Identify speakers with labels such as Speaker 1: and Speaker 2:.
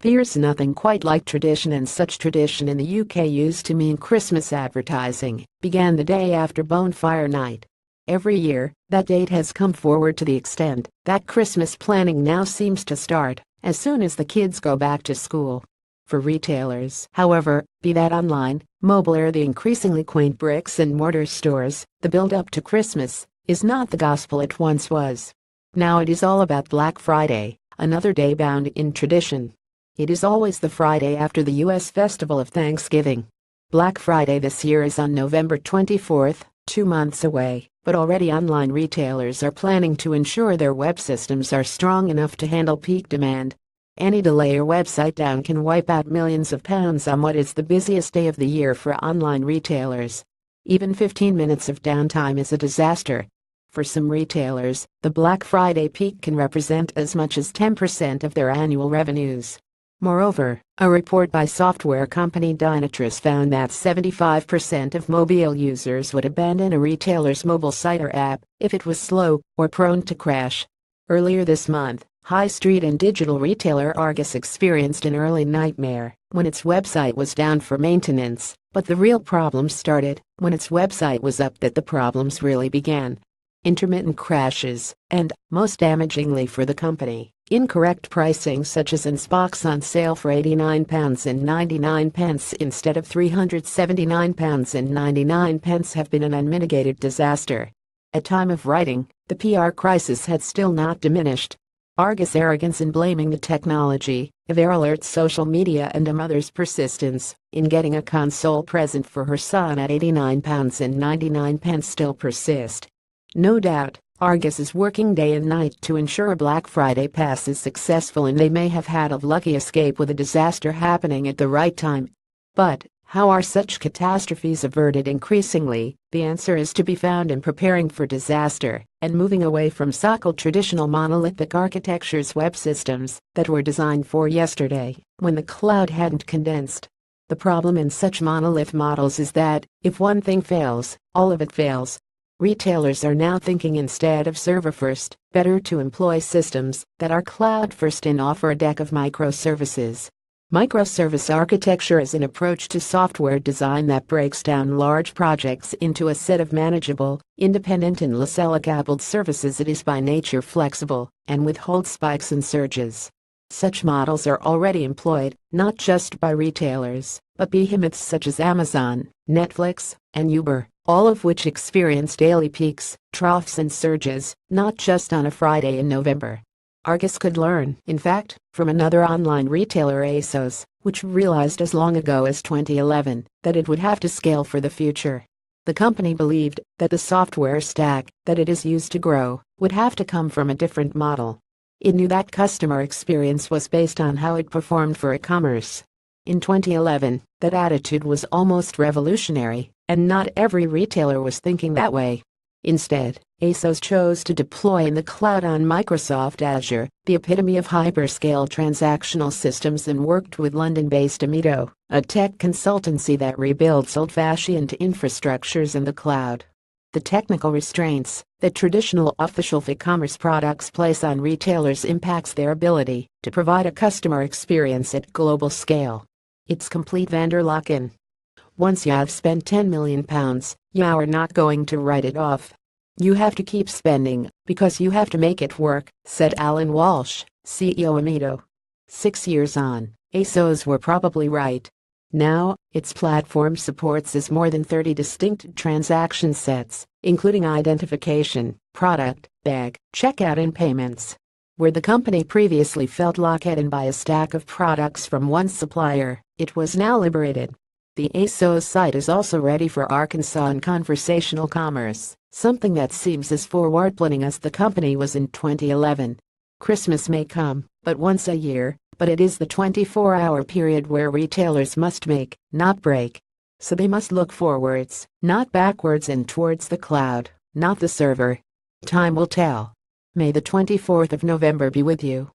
Speaker 1: There's nothing quite like tradition, and such tradition in the UK used to mean Christmas advertising began the day after Bonfire Night. Every year, that date has come forward to the extent that Christmas planning now seems to start as soon as the kids go back to school. For retailers, however, be that online, mobile, or the increasingly quaint bricks and mortar stores, the build-up to Christmas is not the gospel it once was. Now it is all about Black Friday, another day bound in tradition. It is always the Friday after the U.S. festival of Thanksgiving. Black Friday this year is on November 24th, 2 months away, but already online retailers are planning to ensure their web systems are strong enough to handle peak demand. Any delay or website down can wipe out millions of pounds on what is the busiest day of the year for online retailers. Even 15 minutes of downtime is a disaster. For some retailers, the Black Friday peak can represent as much as 10% of their annual revenues. Moreover, a report by software company Dynatrace found that 75% of mobile users would abandon a retailer's mobile site or app if it was slow or prone to crash. Earlier this month, high street and digital retailer Argos experienced an early nightmare when its website was down for maintenance, but the real problem started when its website was up. That the problems really began. Intermittent crashes, and, most damagingly for the company, incorrect pricing, such as Xbox on sale for £89.99 instead of £379.99, have been an unmitigated disaster. At time of writing, the PR crisis had still not diminished. Argos' arrogance in blaming the technology, Alert's social media, and a mother's persistence in getting a console present for her son at £89.99 still persist. No doubt, Argos is working day and night to ensure Black Friday pass is successful, and they may have had a lucky escape with a disaster happening at the right time. But how are such catastrophes averted? Increasingly, the answer is to be found in preparing for disaster and moving away from so-called traditional monolithic architectures, web systems that were designed for yesterday, when the cloud hadn't condensed. The problem in such monolith models is that, if one thing fails, all of it fails. Retailers are now thinking, instead of server-first, better to employ systems that are cloud-first and offer a deck of microservices. Microservice architecture is an approach to software design that breaks down large projects into a set of manageable, independent, and less-coupled services. It is by nature flexible and withholds spikes and surges. Such models are already employed, not just by retailers, but behemoths such as Amazon, Netflix, and Uber, all of which experience daily peaks, troughs, and surges, not just on a Friday in November. Argos could learn, in fact, from another online retailer, ASOS, which realized as long ago as 2011 that it would have to scale for the future. The company believed that the software stack that it is used to grow would have to come from a different model. It knew that customer experience was based on how it performed for e-commerce. In 2011, that attitude was almost revolutionary, and not every retailer was thinking that way. Instead, ASOS chose to deploy in the cloud on Microsoft Azure, the epitome of hyperscale transactional systems, and worked with London-based Amito, a tech consultancy that rebuilds old-fashioned infrastructures in the cloud. The technical restraints that traditional off-the-shelf e-commerce products place on retailers impacts their ability to provide a customer experience at global scale. It's complete vendor lock-in. Once you have spent £10 million, you are not going to write it off. You have to keep spending because you have to make it work, said Alan Walsh, CEO Amito. 6 years on, ASOS were probably right. Now, its platform supports more than 30 distinct transaction sets, including identification, product, bag, checkout, and payments. Where the company previously felt locked-in by a stack of products from one supplier, it was now liberated. The ASOS site is also ready for Arkansas and conversational commerce, something that seems as forward-planning as the company was in 2011. Christmas may come but once a year, but it is the 24-hour period where retailers must make, not break. So they must look forwards, not backwards, and towards the cloud, not the server. Time will tell. May the 24th of November be with you.